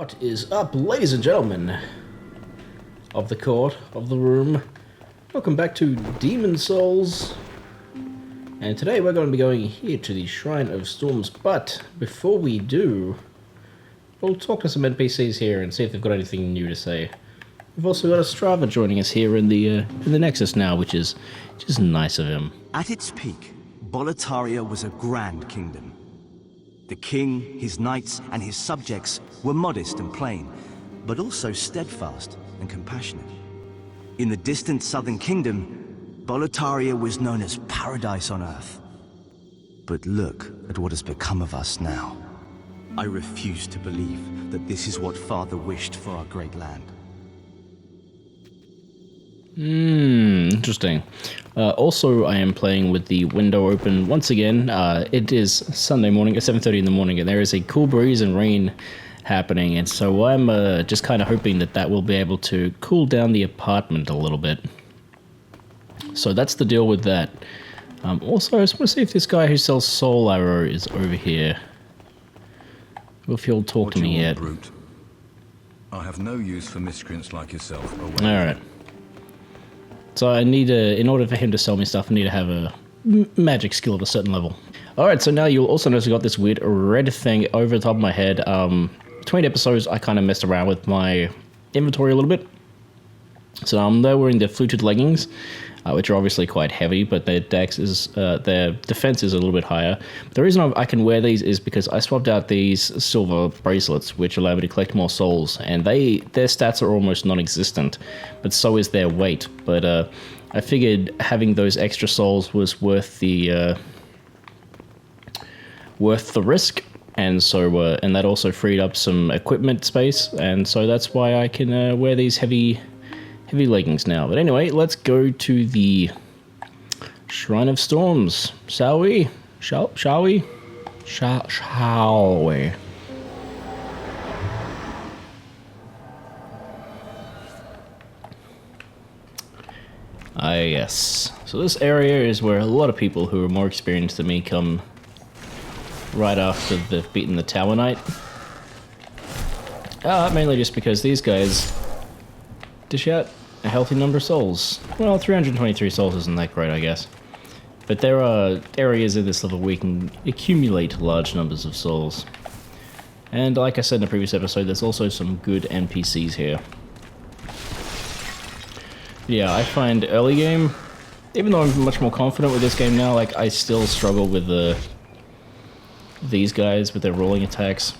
What is up, ladies and gentlemen of the court, of the room? Welcome back to Demon Souls. And today we're going to be going here to the Shrine of Storms, but before we do, we'll talk to some NPCs here and see if they've got anything new to say. We've also got a Strava joining us here in the Nexus now, which is just nice of him. At its peak, Boletaria was a grand kingdom. The king, his knights, and his subjects were modest and plain, but also steadfast and compassionate. In the distant southern kingdom, Boletaria was known as paradise on earth. But look at what has become of us now. I refuse to believe that this is what Father wished for our great land. Interesting. Also, I am playing with the window open once again. It is Sunday morning at 7:30 in the morning, and there is a cool breeze and rain happening, and so I'm just kind of hoping that that will be able to cool down the apartment a little bit. So that's the deal with that. Also, I just want to see if this guy who sells soul arrow is over here. Well, if he'll talk to me yet. Brute? I have no use for miscreants like yourself. Alright. So I need in order for him to sell me stuff, I need to have a magic skill of a certain level. Alright, so now you'll also notice I got this weird red thing over the top of my head. Between episodes, I kind of messed around with my inventory a little bit. So I'm there wearing the fluted leggings, which are obviously quite heavy, but their their defense is a little bit higher. The reason I can wear these is because I swapped out these silver bracelets, which allow me to collect more souls, and their stats are almost non-existent, but so is their weight. But I figured having those extra souls was worth the risk, and so and that also freed up some equipment space, and so that's why I can wear these heavy leggings now. But anyway, let's go to the Shrine of Storms. Shall we? Shall we? Shall we? Yes. So this area is where a lot of people who are more experienced than me come right after they've beaten the Tower Knight. Mainly just because these guys dish out a healthy number of souls. Well, 323 souls isn't that great, I guess. But there are areas in this level where we can accumulate large numbers of souls. And like I said in the previous episode, there's also some good NPCs here. Yeah, I find early game, even though I'm much more confident with this game now, like I still struggle with these guys with their rolling attacks.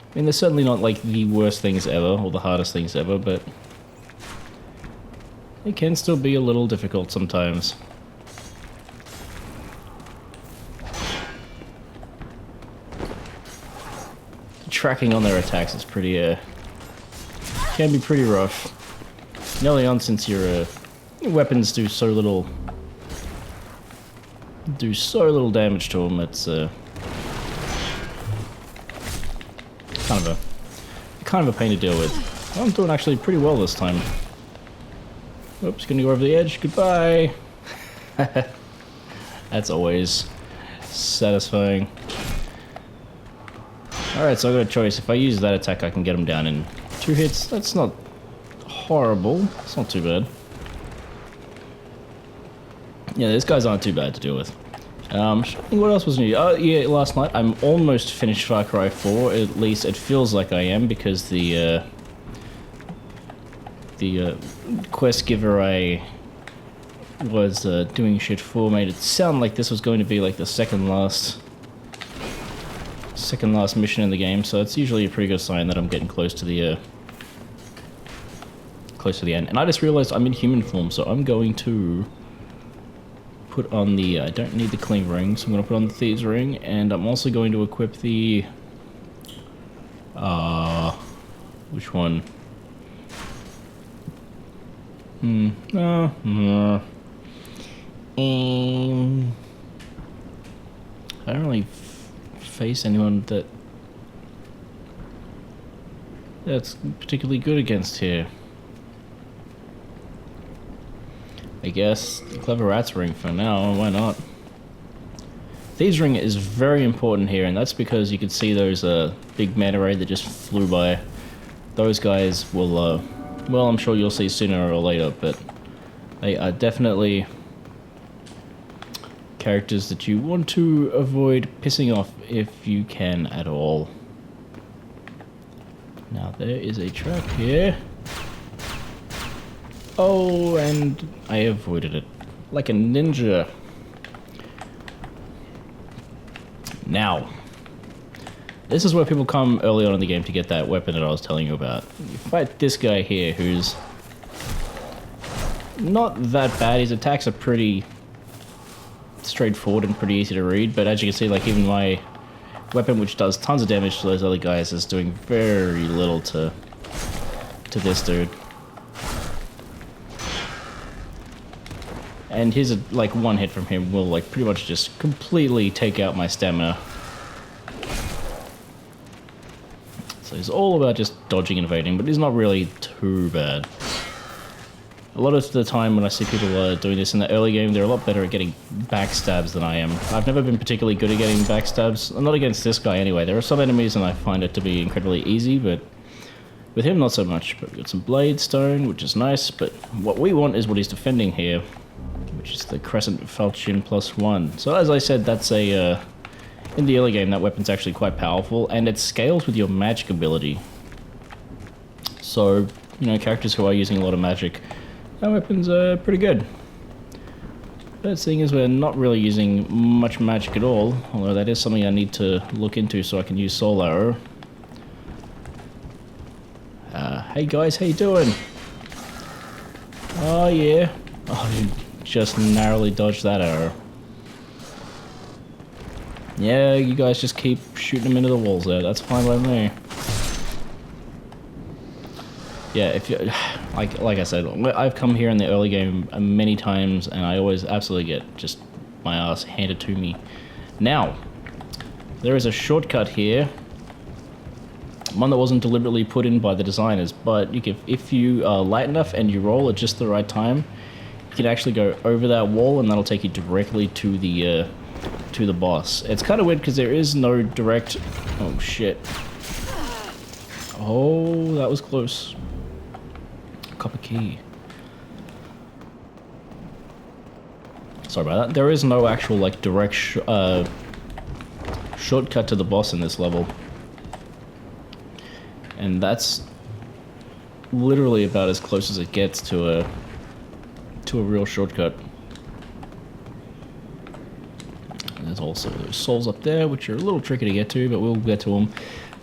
I mean, they're certainly not like the worst things ever, or the hardest things ever, but it can still be a little difficult sometimes. Tracking on their attacks is pretty, can be pretty rough. Early on, since your weapons do so little damage to them, it's kind of a pain to deal with. I'm doing actually pretty well this time. Oops, gonna go over the edge. Goodbye. That's always satisfying. Alright, so I got a choice. If I use that attack, I can get him down in 2 hits. That's not horrible. It's not too bad. Yeah, these guys aren't too bad to deal with. What else was new? Oh, yeah, last night I'm almost finished Far Cry 4. At least it feels like I am, because the quest giver I was doing shit for made it sound like this was going to be like the second last mission in the game. So it's usually a pretty good sign that I'm getting close to the end. And I just realized I'm in human form, so I'm going to put on the, I don't need the clean ring, so I'm going to put on the thieves ring, and I'm also going to equip the, which one? I don't really face anyone that's particularly good against here. I guess the Clever Rat's ring for now, why not? Thieves' Ring is very important here, and that's because you can see those big manta ray that just flew by. Those guys will, well, I'm sure you'll see sooner or later, but they are definitely characters that you want to avoid pissing off if you can at all. Now there is a trap here. Oh, and I avoided it like a ninja. Now, this is where people come early on in the game to get that weapon that I was telling you about. You fight this guy here who's not that bad. His attacks are pretty straightforward and pretty easy to read, but as you can see, like, even my weapon, which does tons of damage to those other guys, is doing very little to this dude. And his, like, one hit from him will, like, pretty much just completely take out my stamina. So it's all about just dodging and evading, but it's not really too bad. A lot of the time when I see people doing this in the early game, they're a lot better at getting backstabs than I am. I've never been particularly good at getting backstabs. I'm not against this guy anyway. There are some enemies and I find it to be incredibly easy, but with him not so much. But we've got some blade stone, which is nice, but what we want is what he's defending here, which is the Crescent Falchion +1. So as I said, that's a, in the early game, that weapon's actually quite powerful, and it scales with your magic ability. So, you know, characters who are using a lot of magic, that weapon's pretty good. But seeing as we're not really using much magic at all, although that is something I need to look into so I can use Soul Arrow. Hey guys, how you doing? Oh yeah. Oh, you just narrowly dodged that arrow. Yeah, you guys just keep shooting them into the walls there. That's fine by me. Yeah, if you like I said, I've come here in the early game many times, and I always absolutely get just my ass handed to me. Now, there is a shortcut here, one that wasn't deliberately put in by the designers, but you can, if you are light enough and you roll at just the right time, you can actually go over that wall, and that'll take you directly to the boss. It's kind of weird because there is no direct. Oh shit! Oh, that was close. Copper key. Sorry about that. There is no actual, like, direct shortcut to the boss in this level. And that's literally about as close as it gets to a real shortcut. And there's also those souls up there, which are a little tricky to get to, but we'll get to them.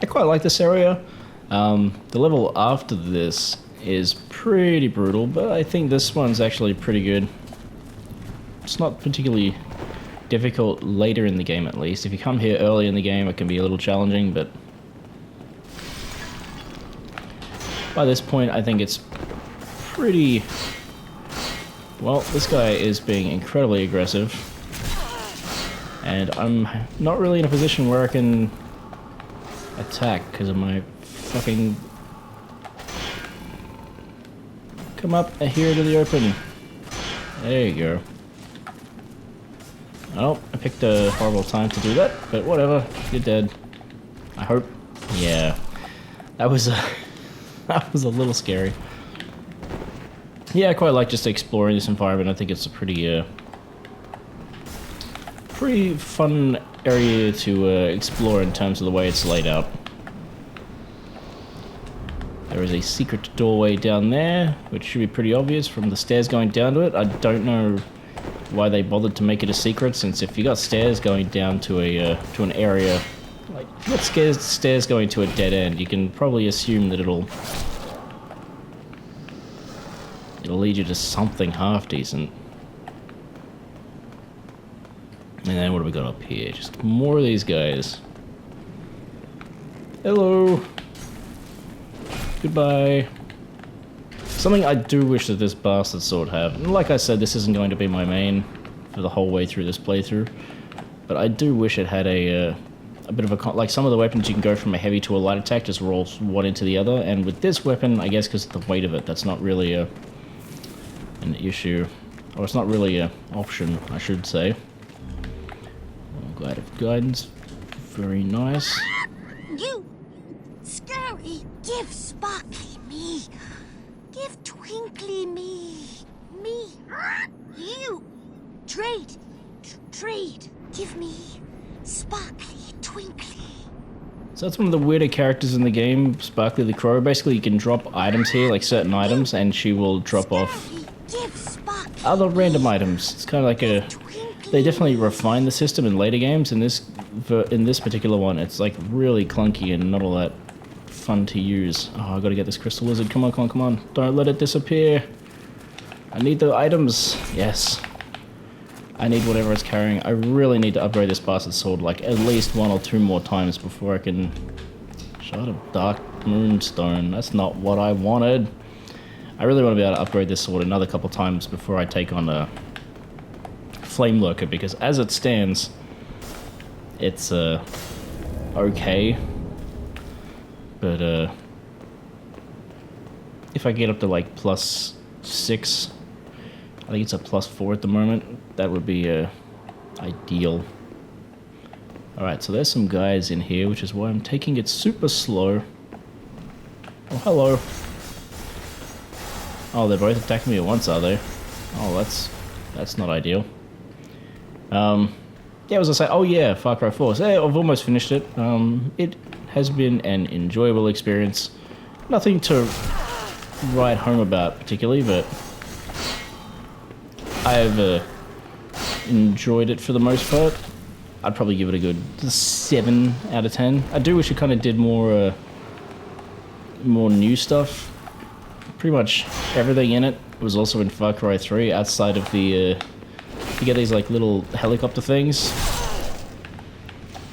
I quite like this area. The level after this is pretty brutal, but I think this one's actually pretty good. It's not particularly difficult later in the game, at least. If you come here early in the game, it can be a little challenging, but by this point, I think it's pretty. Well, this guy is being incredibly aggressive, and I'm not really in a position where I can attack because of my fucking. Come up here to the open. There you go. Oh, I picked a horrible time to do that, but whatever. You're dead. I hope. Yeah, that was that was a little scary. Yeah, I quite like just exploring this environment. I think it's a pretty fun area to explore in terms of the way it's laid out. There is a secret doorway down there, which should be pretty obvious from the stairs going down to it. I don't know why they bothered to make it a secret, since if you got stairs going down to an area, like if you got stairs going to a dead end, you can probably assume that it'll lead you to something half decent. And then what have we got up here? Just more of these guys. Hello. Goodbye. Something I do wish that this bastard sword had. And like I said, this isn't going to be my main for the whole way through this playthrough, but I do wish it had a bit of a, like some of the weapons you can go from a heavy to a light attack, just roll one into the other, and with this weapon, I guess because of the weight of it, that's not really an issue, or it's not really an option, I should say. Guide of Guidance. Very nice. You scary. Give Sparkly me. Give Twinkly me. Me. You. Trade. Trade. Give me Sparkly, Twinkly. So that's one of the weirder characters in the game, Sparkly the Crow. Basically, you can drop items here, like certain items, and she will drop off other random items. It's kind of like a... They definitely refined the system in later games. In this particular one, it's like really clunky and not all that fun to use. Oh, I gotta get this crystal lizard. Come on, come on, come on. Don't let it disappear. I need the items. Yes. I need whatever it's carrying. I really need to upgrade this bastard sword like at least 1 or 2 more times before I can... Shut up, Dark Moonstone. That's not what I wanted. I really want to be able to upgrade this sword another couple times before I take on a Flame Lurker, because as it stands, it's okay. But if I get up to like +6, I think it's a +4 at the moment, that would be ideal. Alright, so there's some guys in here, which is why I'm taking it super slow. Oh, hello. Oh, they're both attacking me at once, are they? Oh, that's not ideal. Yeah, as I say, oh yeah, Far Cry 4. So yeah, I've almost finished it. It has been an enjoyable experience. Nothing to write home about particularly, but I've enjoyed it for the most part. I'd probably give it a good 7 out of 10. I do wish it kind of did more new stuff. Pretty much everything in it was also in Far Cry 3 outside of the... you get these like little helicopter things.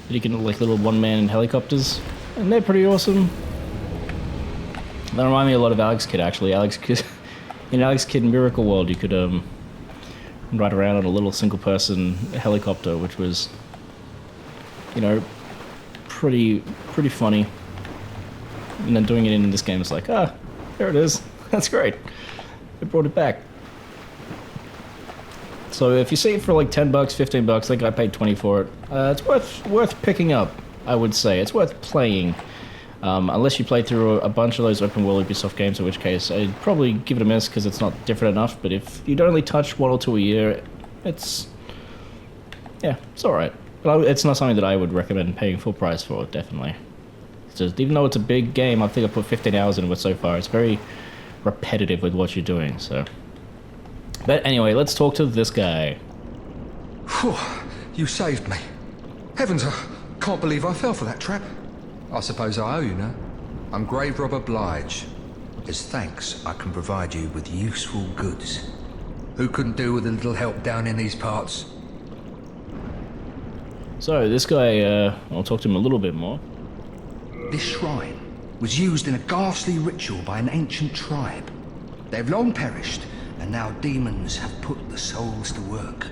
You can like little one-man helicopters, and they're pretty awesome. They remind me a lot of Alex Kidd actually. Alex Kidd, in Alex Kidd Miracle World, you could ride around on a little single-person helicopter, which was, you know, pretty funny. And then doing it in this game is like, ah, there it is. That's great. They brought it back. So if you see it for like $10, $15, I think I paid 20 for it. It's worth picking up, I would say. It's worth playing. Unless you play through a bunch of those open world Ubisoft games, in which case I'd probably give it a miss because it's not different enough. But if you'd only touch 1 or 2 a year, it's alright. But it's not something that I would recommend paying full price for, definitely. It's just, even though it's a big game, I think I put 15 hours into it so far. It's very repetitive with what you're doing, so... But anyway, let's talk to this guy. Whew, you saved me. Heavens, I can't believe I fell for that trap. I suppose I owe you now. I'm Grave Robber Blige. As thanks, I can provide you with useful goods. Who couldn't do with a little help down in these parts? So, this guy, I'll talk to him a little bit more. This shrine was used in a ghastly ritual by an ancient tribe. They've long perished, and now demons have put the souls to work.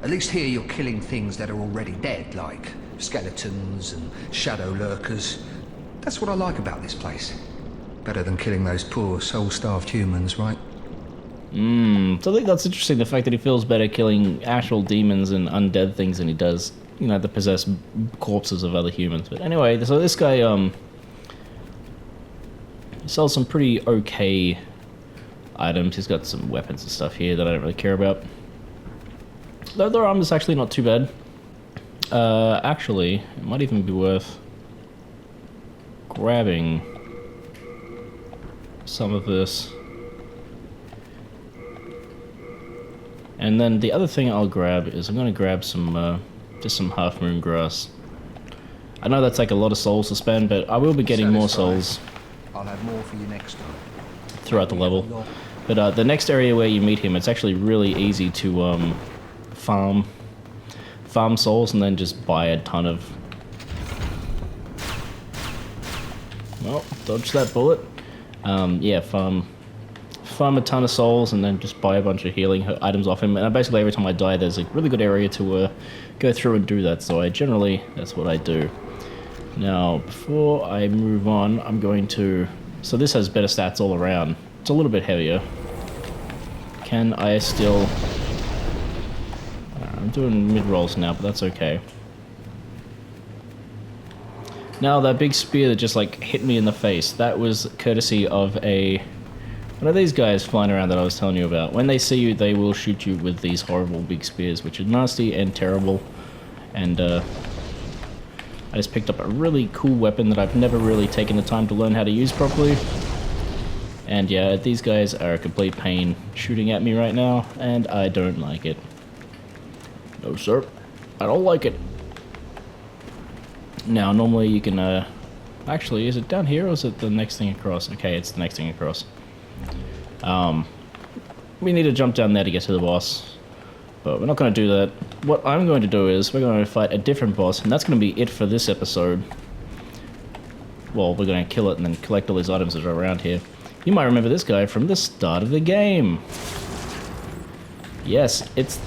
At least here you're killing things that are already dead, like skeletons and shadow lurkers. That's what I like about this place. Better than killing those poor, soul-starved humans, right? So I think that's interesting, the fact that he feels better killing actual demons and undead things than he does, you know, the possessed corpses of other humans. But anyway, so this guy, sells some pretty okay items. He's got some weapons and stuff here that I don't really care about. Though their armor's actually not too bad. Actually, it might even be worth grabbing some of this. And then the other thing I'll grab is I'm going to grab some, just some Half Moon Grass. I know that's like a lot of souls to spend, but I will be getting more souls. I'll have more for you next time. Throughout the level. But the next area where you meet him, it's actually really easy to farm souls and then just buy a ton of... Well, dodge that bullet. Yeah, farm a ton of souls and then just buy a bunch of healing items off him. And basically every time I die, there's a really good area to go through and do that. So that's what I do. Now, before I move on, I'm going to... So this has better stats all around. It's a little bit heavier. Can I still... I'm doing mid-rolls now, but that's okay. Now that big spear that just like hit me in the face, that was courtesy of one of these guys flying around that I was telling you about. When they see you, they will shoot you with these horrible big spears, which are nasty and terrible. And I just picked up a really cool weapon that I've never really taken the time to learn how to use properly. And yeah, these guys are a complete pain shooting at me right now, and I don't like it. No sir, I don't like it. Now, normally you can, actually, is it down here or is it the next thing across? Okay, it's the next thing across. We need to jump down there to get to the boss, but we're not going to do that. What I'm going to do is we're going to fight a different boss, and that's going to be it for this episode. Well, we're going to kill it and then collect all these items that are around here. You might remember this guy from the start of the game. Yes, it's...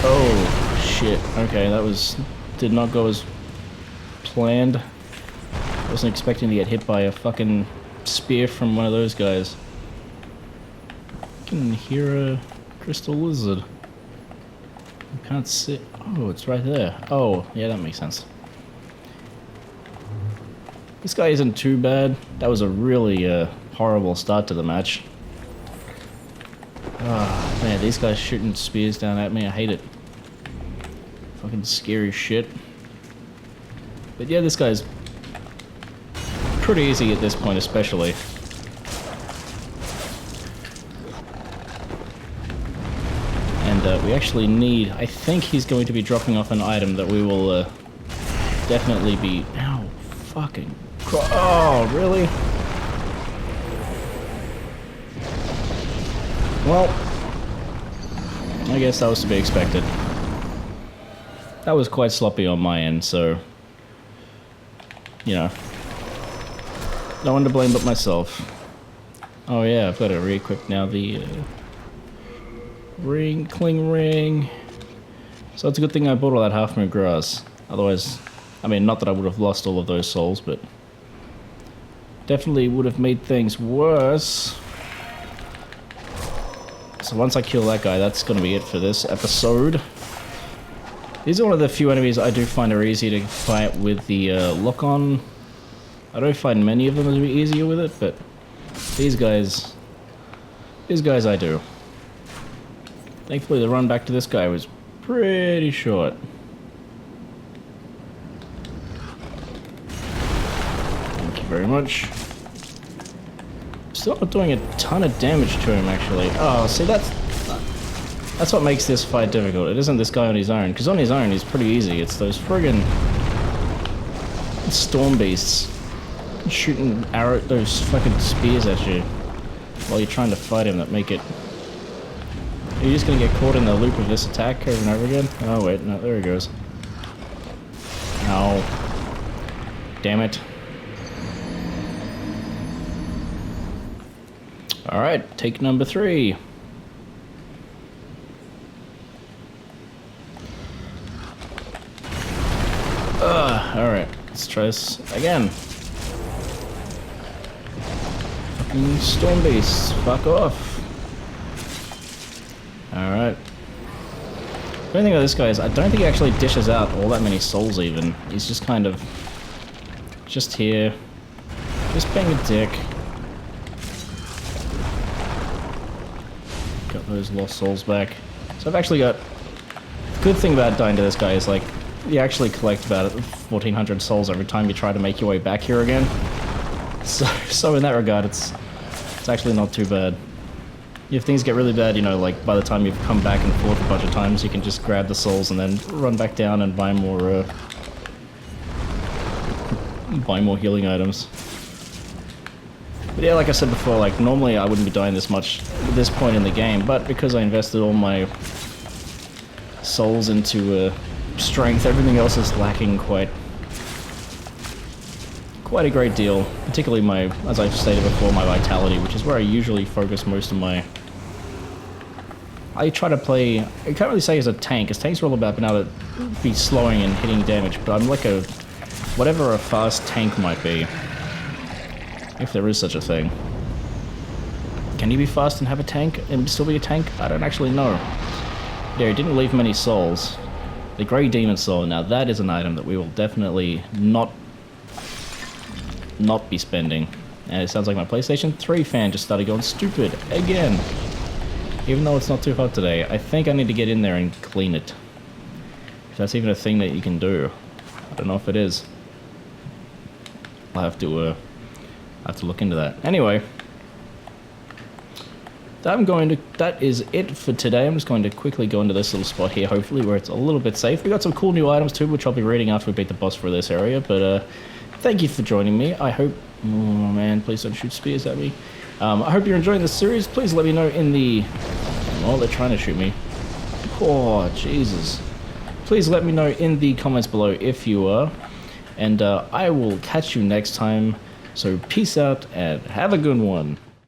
Oh, shit. Okay, that did not go as planned. I wasn't expecting to get hit by a fucking spear from one of those guys. I can hear a crystal lizard. I can't see... Oh, it's right there. Oh, yeah, that makes sense. This guy isn't too bad. That was a really horrible start to the match. Ah, man, these guys shooting spears down at me. I hate it. Fucking scary shit. But yeah, this guy's pretty easy at this point, especially. And we actually need... I think he's going to be dropping off an item that we will definitely be... Ow, fucking... Oh, really? Well, I guess that was to be expected. That was quite sloppy on my end, so... You know. No one to blame but myself. Oh yeah, I've got to re-equip now the... Cling ring. So it's a good thing I bought all that half moon grass. Otherwise, I mean, not that I would have lost all of those souls, but... Definitely would have made things worse. So once I kill that guy, that's going to be it for this episode. These are one of the few enemies I do find are easy to fight with the lock-on. I don't find many of them to be easier with it, but these guys I do. Thankfully the run back to this guy was pretty short. Thank you very much. Still not doing a ton of damage to him, actually. Oh, see, that's what makes this fight difficult. It isn't this guy on his own, because on his own he's pretty easy. It's those friggin' storm beasts shooting those fucking spears at you while you're trying to fight him that make it... Are you just gonna get caught in the loop of this attack over and over again? Oh wait, no, there he goes. Ow. Damn it. Alright, take number 3. Alright, let's try this again. Fucking storm beasts, fuck off. Alright. The only thing about this guy is I don't think he actually dishes out all that many souls even. He's just kind of... just here. Just being a dick. Got those lost souls back. So I've actually got... The good thing about dying to this guy is like, you actually collect about 1,400 souls every time you try to make your way back here again. So in that regard, it's actually not too bad. If things get really bad, you know, like by the time you've come back and forth a bunch of times, you can just grab the souls and then run back down and buy more healing items. But yeah, like I said before, like normally I wouldn't be dying this much at this point in the game, but because I invested all my souls into strength, everything else is lacking quite a great deal. Particularly my, as I've stated before, my vitality, which is where I usually focus most of my... I try to play... I can't really say as a tank, because tanks are all about being able to be slowing and hitting damage, but I'm like a... whatever a fast tank might be. If there is such a thing. Can you be fast and have a tank and still be a tank? I don't actually know. Yeah, he didn't leave many souls. The Grey Demon Soul, now that is an item that we will definitely not not be spending. And it sounds like my PlayStation 3 fan just started going stupid again. Even though it's not too hot today, I think I need to get in there and clean it. If that's even a thing that you can do. I don't know if it is. I'll have to look into that. Anyway, that is it for today. I'm just going to quickly go into this little spot here, hopefully, where it's a little bit safe. We got some cool new items too, which I'll be reading after we beat the boss for this area. But thank you for joining me. I hope... Oh man, please don't shoot spears at me. I hope you're enjoying this series. Please let me know in the... Oh, they're trying to shoot me. Oh, Jesus. Please let me know in the comments below if you are. And I will catch you next time. So peace out and have a good one.